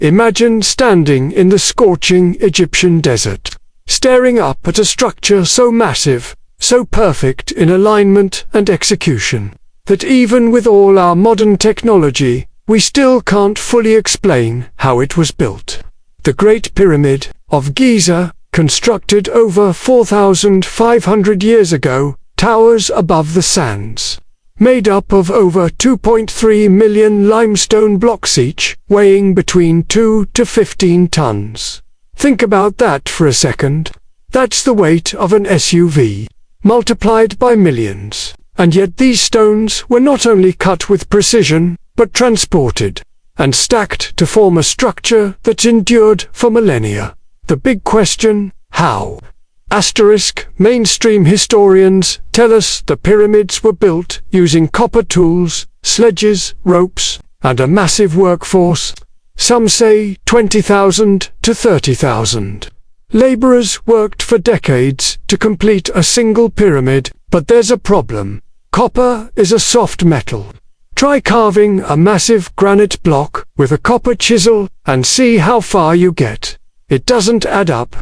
Imagine standing in the scorching Egyptian desert, staring up at a structure so massive, so perfect in alignment and execution, that even with all our modern technology, we still can't fully explain how it was built. The Great Pyramid of Giza, constructed over 4,500 years ago, towers above the sands. Made up of over 2.3 million limestone blocks each, weighing between 2 to 15 tons. Think about that for a second. That's the weight of an SUV, multiplied by millions. And yet these stones were not only cut with precision, but transported and stacked to form a structure that's endured for millennia. The big question, how? Mainstream historians tell us the pyramids were built using copper tools, sledges, ropes, and a massive workforce. Some say 20,000 to 30,000. Laborers worked for decades to complete a single pyramid, but there's a problem. Copper is a soft metal. Try carving a massive granite block with a copper chisel and see how far you get. It doesn't add up.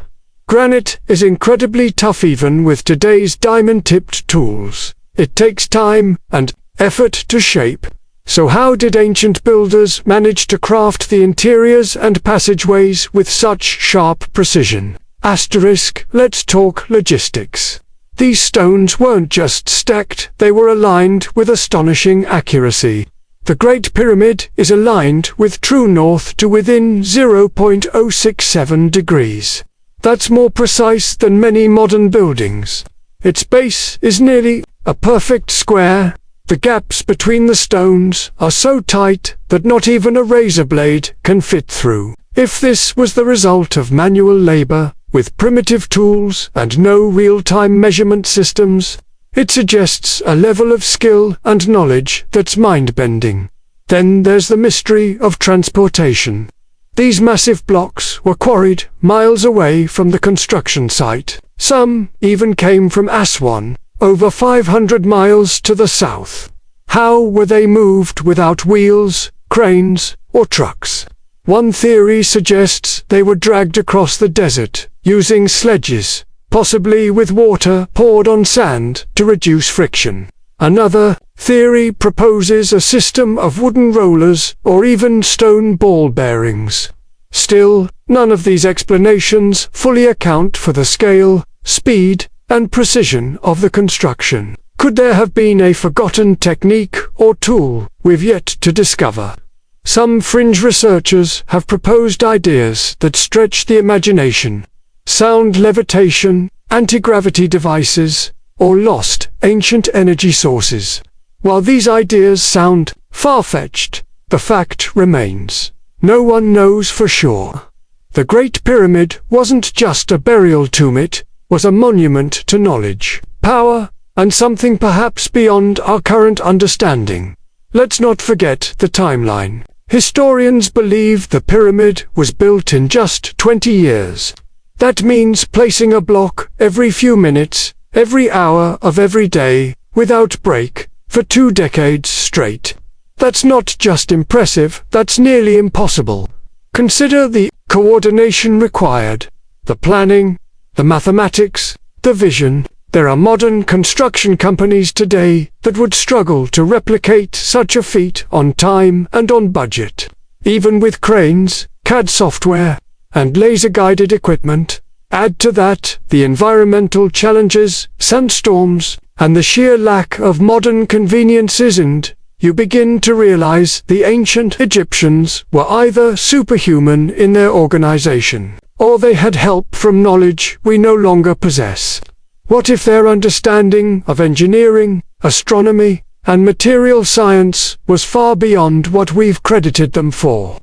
Granite is incredibly tough even with today's diamond-tipped tools. It takes time and effort to shape. So how did ancient builders manage to craft the interiors and passageways with such sharp precision? Let's talk logistics. These stones weren't just stacked, they were aligned with astonishing accuracy. The Great Pyramid is aligned with true north to within 0.067 degrees. That's more precise than many modern buildings. Its base is nearly a perfect square. The gaps between the stones are so tight that not even a razor blade can fit through. If this was the result of manual labor, with primitive tools and no real-time measurement systems, it suggests a level of skill and knowledge that's mind-bending. Then there's the mystery of transportation. These massive blocks were quarried miles away from the construction site. Some even came from Aswan, over 500 miles to the south. How were they moved without wheels, cranes, or trucks? One theory suggests they were dragged across the desert, using sledges, possibly with water poured on sand to reduce friction. Another theory proposes a system of wooden rollers or even stone ball bearings. Still, none of these explanations fully account for the scale, speed, and precision of the construction. Could there have been a forgotten technique or tool we've yet to discover? Some fringe researchers have proposed ideas that stretch the imagination. Sound levitation, anti-gravity devices, or lost, ancient energy sources. While these ideas sound far-fetched, the fact remains. No one knows for sure. The Great Pyramid wasn't just a burial tomb, it was a monument to knowledge, power, and something perhaps beyond our current understanding. Let's not forget the timeline. Historians believe the pyramid was built in just 20 years. That means placing a block every few minutes, every hour of every day, without break, for 2 decades straight. That's not just impressive, that's nearly impossible. Consider the coordination required, the planning, the mathematics, the vision. There are modern construction companies today that would struggle to replicate such a feat on time and on budget. Even with cranes, CAD software, and laser-guided equipment. Add to that the environmental challenges, sandstorms, and the sheer lack of modern conveniences, and you begin to realize the ancient Egyptians were either superhuman in their organization, or they had help from knowledge we no longer possess. What if their understanding of engineering, astronomy, and material science was far beyond what we've credited them for?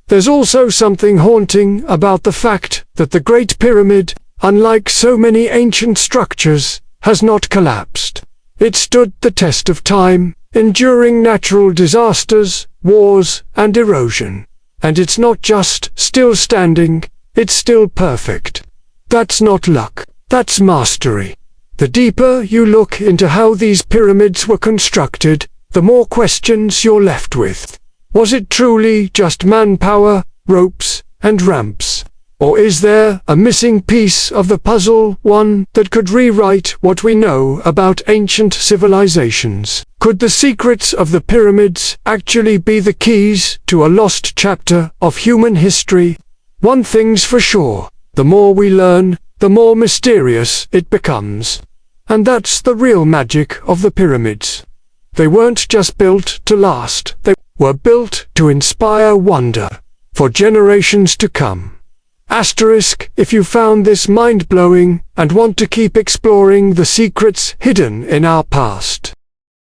There's also something haunting about the fact that the Great Pyramid, unlike so many ancient structures, has not collapsed. It stood the test of time, enduring natural disasters, wars, and erosion. And it's not just still standing, it's still perfect. That's not luck, that's mastery. The deeper you look into how these pyramids were constructed, the more questions you're left with. Was it truly just manpower, ropes, and ramps? Or is there a missing piece of the puzzle, one that could rewrite what we know about ancient civilizations? Could the secrets of the pyramids actually be the keys to a lost chapter of human history? One thing's for sure, the more we learn, the more mysterious it becomes. And that's the real magic of the pyramids. They weren't just built to last, they were built to inspire wonder for generations to come. Asterisk, if you found this mind-blowing and want to keep exploring the secrets hidden in our past.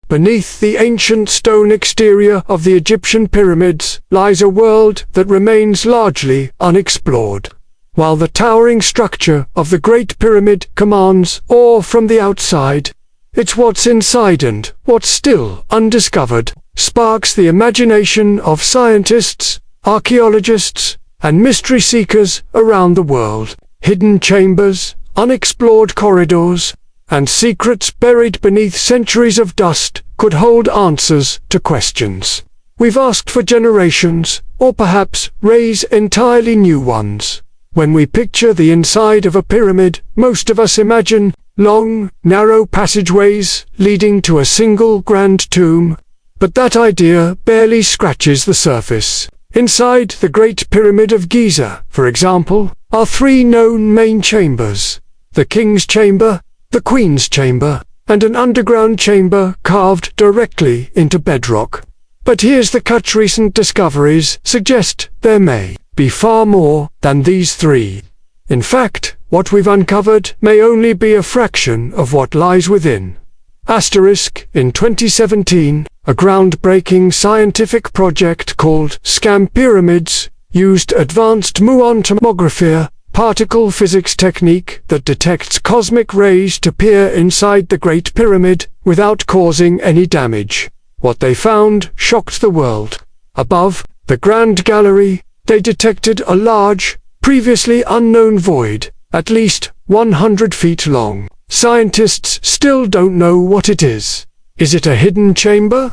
Beneath the ancient stone exterior of the Egyptian pyramids lies a world that remains largely unexplored. While the towering structure of the Great Pyramid commands awe from the outside, it's what's inside and what's still undiscovered sparks the imagination of scientists, archaeologists, and mystery seekers around the world. Hidden chambers, unexplored corridors, and secrets buried beneath centuries of dust could hold answers to questions we've asked for generations, or perhaps raise entirely new ones. When we picture the inside of a pyramid, most of us imagine long, narrow passageways leading to a single grand tomb. But that idea barely scratches the surface. Inside the Great Pyramid of Giza, for example, are three known main chambers: the King's Chamber, the Queen's Chamber, and an underground chamber carved directly into bedrock. But here's the catch: recent discoveries suggest there may be far more than these three. In fact, what we've uncovered may only be a fraction of what lies within. Asterisk, in 2017, a groundbreaking scientific project called Scan Pyramids used advanced muon tomography, particle physics technique that detects cosmic rays to peer inside the Great Pyramid without causing any damage. What they found shocked the world. Above the Grand Gallery, they detected a large, previously unknown void, at least 100 feet long. Scientists still don't know what it is. Is it a hidden chamber?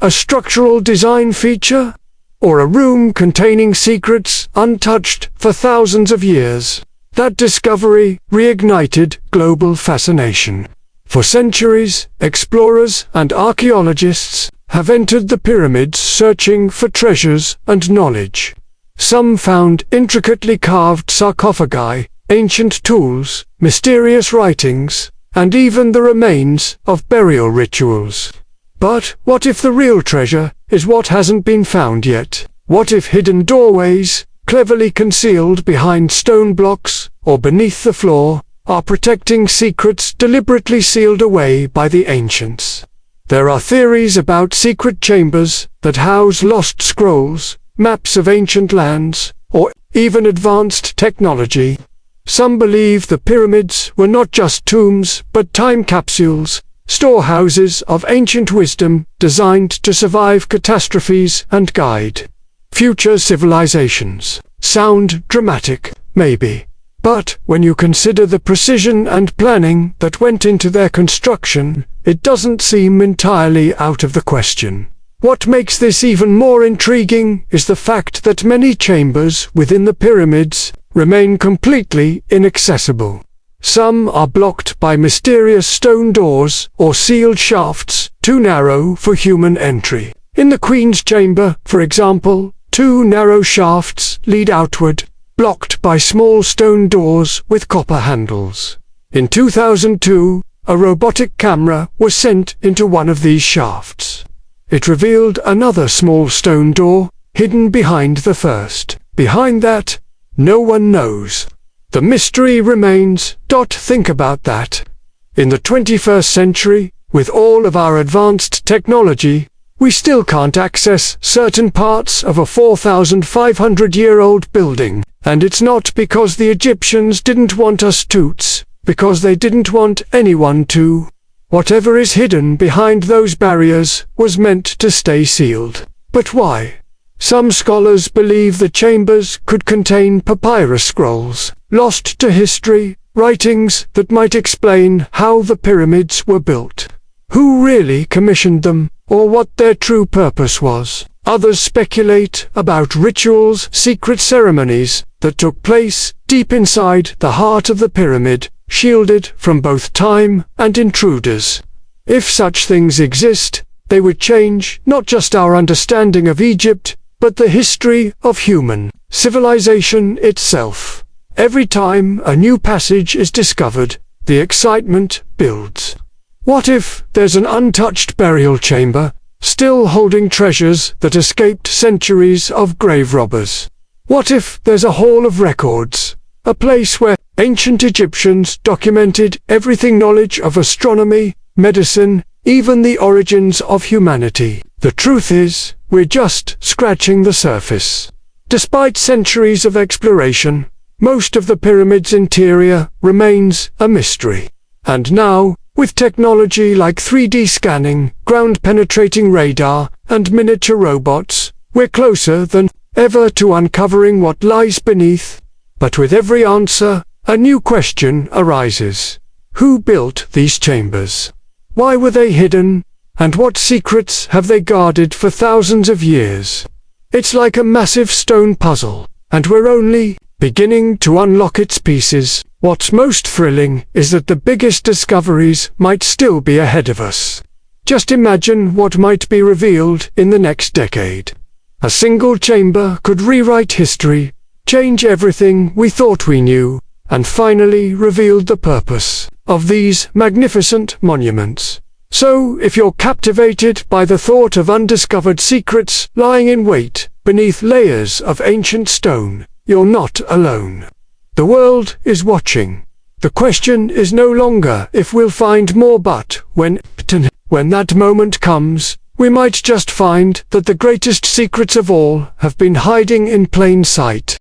A structural design feature? Or a room containing secrets untouched for thousands of years? That discovery reignited global fascination. For centuries, explorers and archaeologists have entered the pyramids searching for treasures and knowledge. Some found intricately carved sarcophagi, ancient tools, mysterious writings, and even the remains of burial rituals. But what if the real treasure is what hasn't been found yet? What if hidden doorways, cleverly concealed behind stone blocks or beneath the floor, are protecting secrets deliberately sealed away by the ancients? There are theories about secret chambers that house lost scrolls, maps of ancient lands, or even advanced technology. Some believe the pyramids were not just tombs, but time capsules, storehouses of ancient wisdom designed to survive catastrophes and guide future civilizations. Sound dramatic, maybe. But when you consider the precision and planning that went into their construction, it doesn't seem entirely out of the question. What makes this even more intriguing is the fact that many chambers within the pyramids remain completely inaccessible. Some are blocked by mysterious stone doors or sealed shafts too narrow for human entry. In the Queen's Chamber, for example, two narrow shafts lead outward, blocked by small stone doors with copper handles. In 2002, a robotic camera was sent into one of these shafts. It revealed another small stone door, hidden behind the first. Behind that, no one knows. The mystery remains. Think about that. In the 21st century, with all of our advanced technology, we still can't access certain parts of a 4,500-year-old building. And it's not because the Egyptians didn't want us to, it's because they didn't want anyone to. Whatever is hidden behind those barriers was meant to stay sealed. But why? Some scholars believe the chambers could contain papyrus scrolls, lost to history, writings that might explain how the pyramids were built, who really commissioned them, or what their true purpose was. Others speculate about rituals, secret ceremonies that took place deep inside the heart of the pyramid, shielded from both time and intruders. If such things exist, they would change not just our understanding of Egypt, but the history of human civilization itself. Every time a new passage is discovered, the excitement builds. What if there's an untouched burial chamber, still holding treasures that escaped centuries of grave robbers? What if there's a hall of records, a place where ancient Egyptians documented everything knowledge of astronomy, medicine, even the origins of humanity? The truth is, we're just scratching the surface. Despite centuries of exploration, most of the pyramid's interior remains a mystery. And now, with technology like 3D scanning, ground-penetrating radar, and miniature robots, we're closer than ever to uncovering what lies beneath. But with every answer, a new question arises. Who built these chambers? Why were they hidden? And what secrets have they guarded for thousands of years? It's like a massive stone puzzle, and we're only beginning to unlock its pieces. What's most thrilling is that the biggest discoveries might still be ahead of us. Just imagine what might be revealed in the next decade. A single chamber could rewrite history, change everything we thought we knew, and finally reveal the purpose of these magnificent monuments. So, if you're captivated by the thought of undiscovered secrets lying in wait beneath layers of ancient stone, you're not alone. The world is watching. The question is no longer if we'll find more, but when that moment comes, we might just find that the greatest secrets of all have been hiding in plain sight.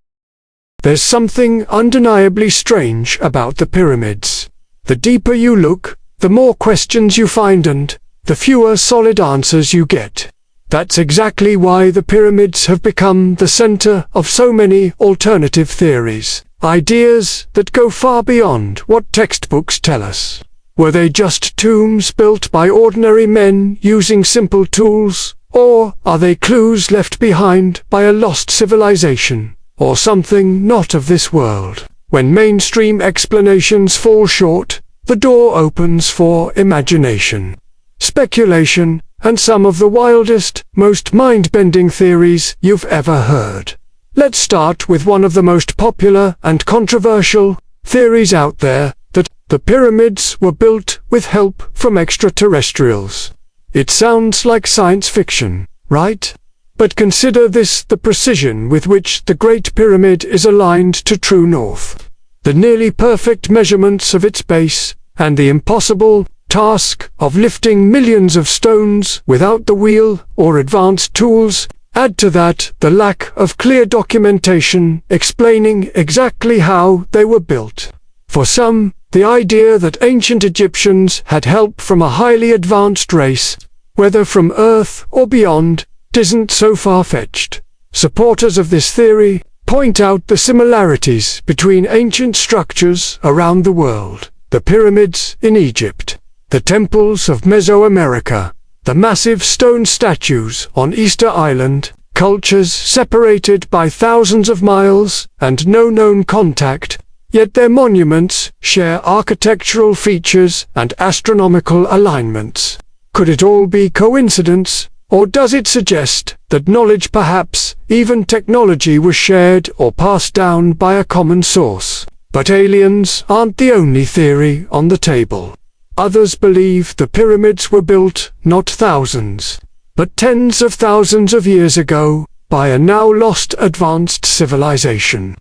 There's something undeniably strange about the pyramids. The deeper you look, the more questions you find and the fewer solid answers you get. That's exactly why the pyramids have become the center of so many alternative theories, ideas that go far beyond what textbooks tell us. Were they just tombs built by ordinary men using simple tools, or are they clues left behind by a lost civilization, or something not of this world? When mainstream explanations fall short, the door opens for imagination, speculation, and some of the wildest, most mind-bending theories you've ever heard. Let's start with one of the most popular and controversial theories out there, that the pyramids were built with help from extraterrestrials. It sounds like science fiction, right? But consider this: the precision with which the Great Pyramid is aligned to true north, the nearly perfect measurements of its base, and the impossible task of lifting millions of stones without the wheel or advanced tools. Add to that the lack of clear documentation explaining exactly how they were built. For some, the idea that ancient Egyptians had help from a highly advanced race, whether from Earth or beyond, isn't so far-fetched. Supporters of this theory point out the similarities between ancient structures around the world: the pyramids in Egypt, the temples of Mesoamerica, the massive stone statues on Easter Island, cultures separated by thousands of miles and no known contact, yet their monuments share architectural features and astronomical alignments. Could it all be coincidence, or does it suggest that knowledge, perhaps even technology, was shared or passed down by a common source? But aliens aren't the only theory on the table. Others believe the pyramids were built not thousands, but tens of thousands of years ago, by a now lost advanced civilization.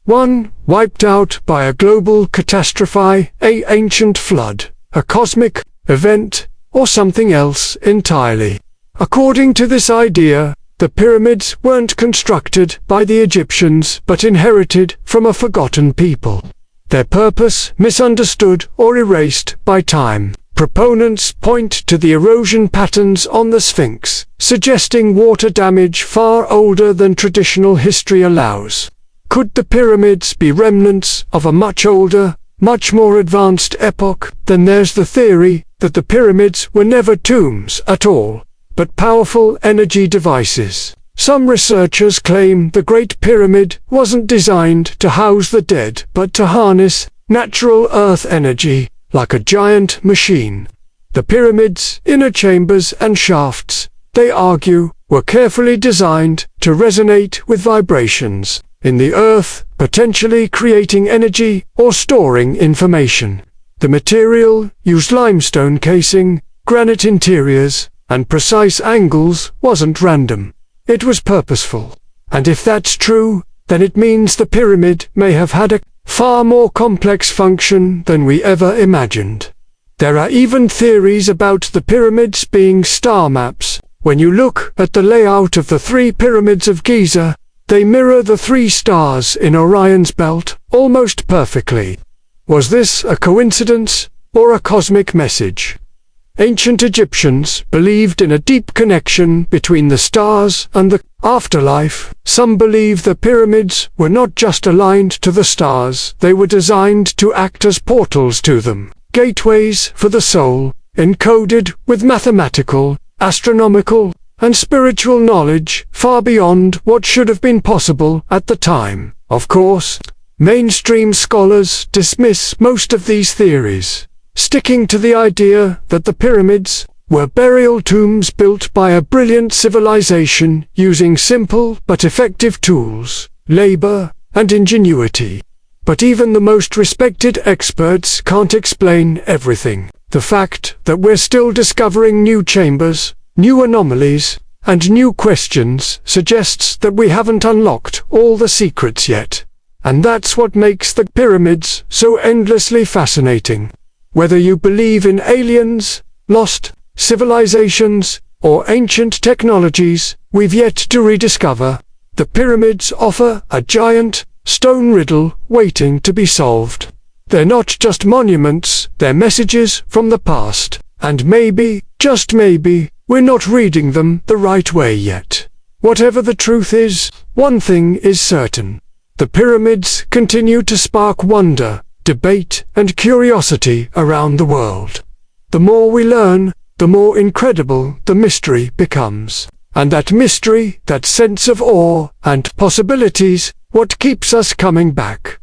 One wiped out by a global catastrophe, an ancient flood, a cosmic event, or something else entirely. According to this idea, the pyramids weren't constructed by the Egyptians but inherited from a forgotten people. Their purpose misunderstood or erased by time. Proponents point to the erosion patterns on the Sphinx, suggesting water damage far older than traditional history allows. Could the pyramids be remnants of a much older, much more advanced epoch? Then there's the theory that the pyramids were never tombs at all, but powerful energy devices. Some researchers claim the Great Pyramid wasn't designed to house the dead, but to harness natural earth energy, like a giant machine. The pyramid's inner chambers and shafts, they argue, were carefully designed to resonate with vibrations in the earth, potentially creating energy or storing information. The material used limestone casing, granite interiors, and precise angles wasn't random. It was purposeful. And if that's true, then it means the pyramid may have had a far more complex function than we ever imagined. There are even theories about the pyramids being star maps. When you look at the layout of the 3 pyramids of Giza, they mirror the 3 stars in Orion's belt almost perfectly. Was this a coincidence or a cosmic message? Ancient Egyptians believed in a deep connection between the stars and the afterlife. Some believe the pyramids were not just aligned to the stars, they were designed to act as portals to them, gateways for the soul, encoded with mathematical, astronomical, and spiritual knowledge far beyond what should have been possible at the time. Of course, mainstream scholars dismiss most of these theories, sticking to the idea that the pyramids were burial tombs built by a brilliant civilization using simple but effective tools, labor, and ingenuity. But even the most respected experts can't explain everything. The fact that we're still discovering new chambers, new anomalies, and new questions suggests that we haven't unlocked all the secrets yet. And that's what makes the pyramids so endlessly fascinating. Whether you believe in aliens, lost civilizations, or ancient technologies we've yet to rediscover, the pyramids offer a giant, stone riddle waiting to be solved. They're not just monuments, they're messages from the past, and maybe, just maybe, we're not reading them the right way yet. Whatever the truth is, one thing is certain. The pyramids continue to spark wonder, debate, and curiosity around the world. The more we learn, the more incredible the mystery becomes. And that mystery, that sense of awe and possibilities, what keeps us coming back.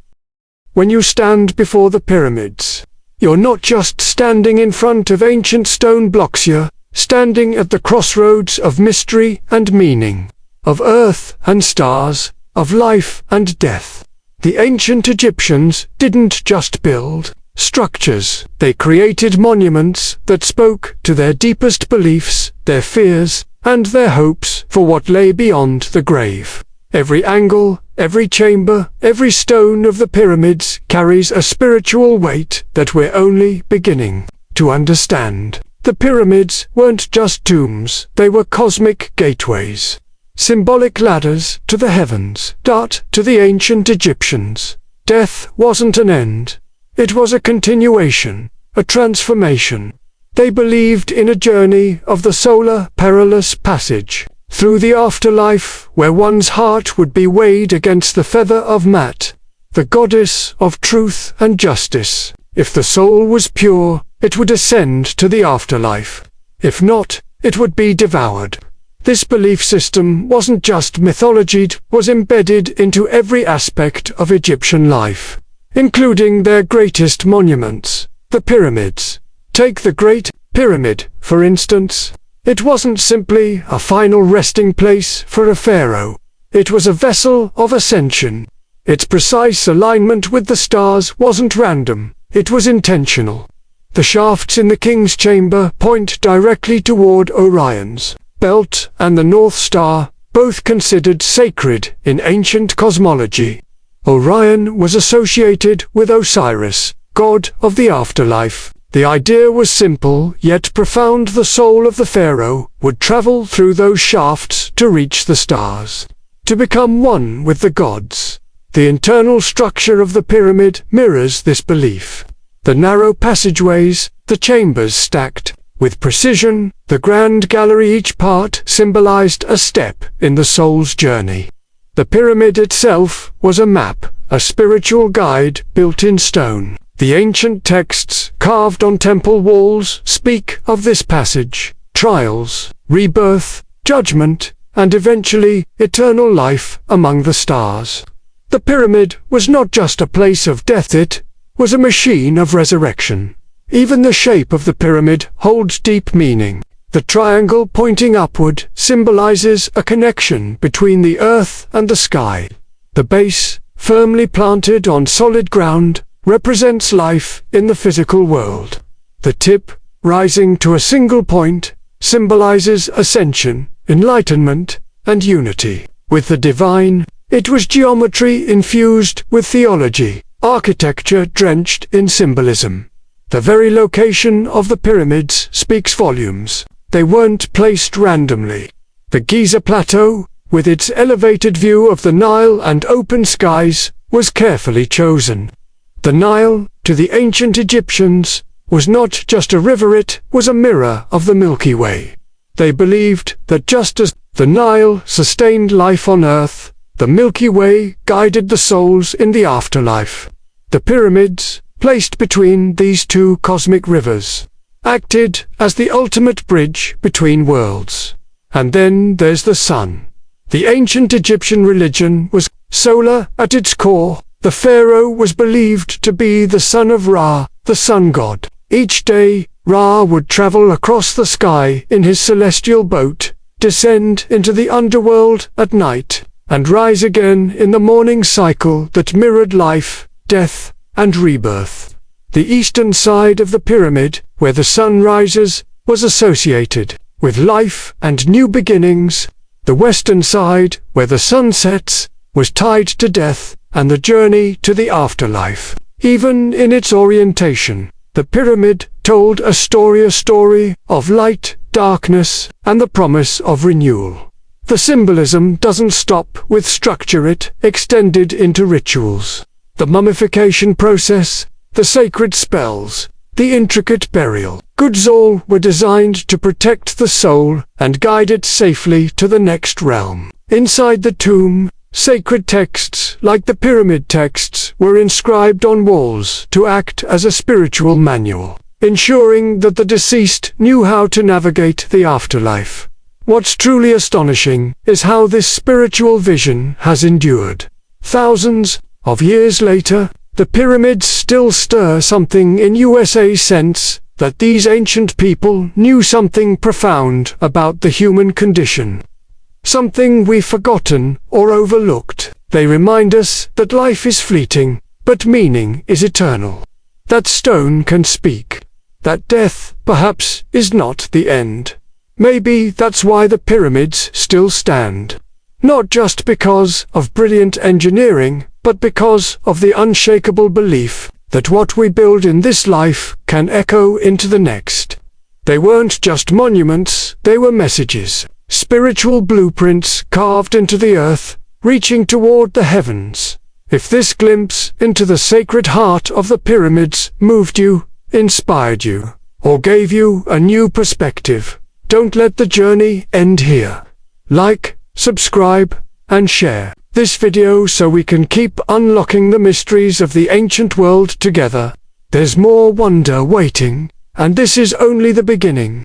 When you stand before the pyramids, you're not just standing in front of ancient stone blocks, you're standing at the crossroads of mystery and meaning, of earth and stars, of life and death. The ancient Egyptians didn't just build structures, they created monuments that spoke to their deepest beliefs, their fears, and their hopes for what lay beyond the grave. Every angle, every chamber, every stone of the pyramids carries a spiritual weight that we're only beginning to understand. The pyramids weren't just tombs, they were cosmic gateways. Symbolic ladders to the heavens. To the ancient Egyptians, death wasn't an end. It was a continuation, a transformation. They believed in a journey of the solar perilous passage through the afterlife, where one's heart would be weighed against the feather of Mat, the goddess of truth and justice. If the soul was pure, it would ascend to the afterlife. If not, it would be devoured. This belief system wasn't just mythology, it was embedded into every aspect of Egyptian life, including their greatest monuments, the pyramids. Take the Great Pyramid, for instance. It wasn't simply a final resting place for a pharaoh. It was a vessel of ascension. Its precise alignment with the stars wasn't random, it was intentional. The shafts in the king's chamber point directly toward Orion's belt and the North Star, both considered sacred in ancient cosmology. Orion was associated with Osiris, god of the afterlife. The idea was simple, yet profound. The soul of the pharaoh would travel through those shafts to reach the stars, to become one with the gods. The internal structure of the pyramid mirrors this belief. The narrow passageways, the chambers stacked with precision, the grand gallery, each part symbolized a step in the soul's journey. The pyramid itself was a map, a spiritual guide built in stone. The ancient texts carved on temple walls speak of this passage, trials, rebirth, judgment, and eventually eternal life among the stars. The pyramid was not just a place of death, it was a machine of resurrection. Even the shape of the pyramid holds deep meaning. The triangle pointing upward symbolizes a connection between the earth and the sky. The base, firmly planted on solid ground, represents life in the physical world. The tip, rising to a single point, symbolizes ascension, enlightenment, and unity with the divine. It was geometry infused with theology, architecture drenched in symbolism. The very location of the pyramids speaks volumes. They weren't placed randomly. The Giza Plateau, with its elevated view of the Nile and open skies, was carefully chosen. The Nile, to the ancient Egyptians, was not just a river, it was a mirror of the Milky Way. They believed that just as the Nile sustained life on Earth, the Milky Way guided the souls in the afterlife. The pyramids, placed between these two cosmic rivers, acted as the ultimate bridge between worlds. And then there's the sun. The ancient Egyptian religion was solar at its core. The pharaoh was believed to be the son of Ra, the sun god. Each day, Ra would travel across the sky in his celestial boat, descend into the underworld at night, and rise again in the morning cycle that mirrored life, death, and rebirth. The eastern side of the pyramid, where the sun rises, was associated with life and new beginnings. The western side, where the sun sets, was tied to death and the journey to the afterlife. Even in its orientation, the pyramid told a story of light, darkness, and the promise of renewal. The symbolism doesn't stop with structure, it extended into rituals. The mummification process, the sacred spells, the intricate burial goods, all were designed to protect the soul and guide it safely to the next realm. Inside the tomb, sacred texts like the pyramid texts were inscribed on walls to act as a spiritual manual, ensuring that the deceased knew how to navigate the afterlife. What's truly astonishing is how this spiritual vision has endured. Thousands of years later, the pyramids still stir something in USA's sense that these ancient people knew something profound about the human condition. Something we've forgotten or overlooked. They remind us that life is fleeting, but meaning is eternal. That stone can speak. That death, perhaps, is not the end. Maybe that's why the pyramids still stand. Not just because of brilliant engineering, but because of the unshakable belief that what we build in this life can echo into the next. They weren't just monuments, they were messages. Spiritual blueprints carved into the earth, reaching toward the heavens. If this glimpse into the sacred heart of the pyramids moved you, inspired you, or gave you a new perspective, don't let the journey end here. Like, subscribe, and share this video so we can keep unlocking the mysteries of the ancient world together. There's more wonder waiting, and this is only the beginning.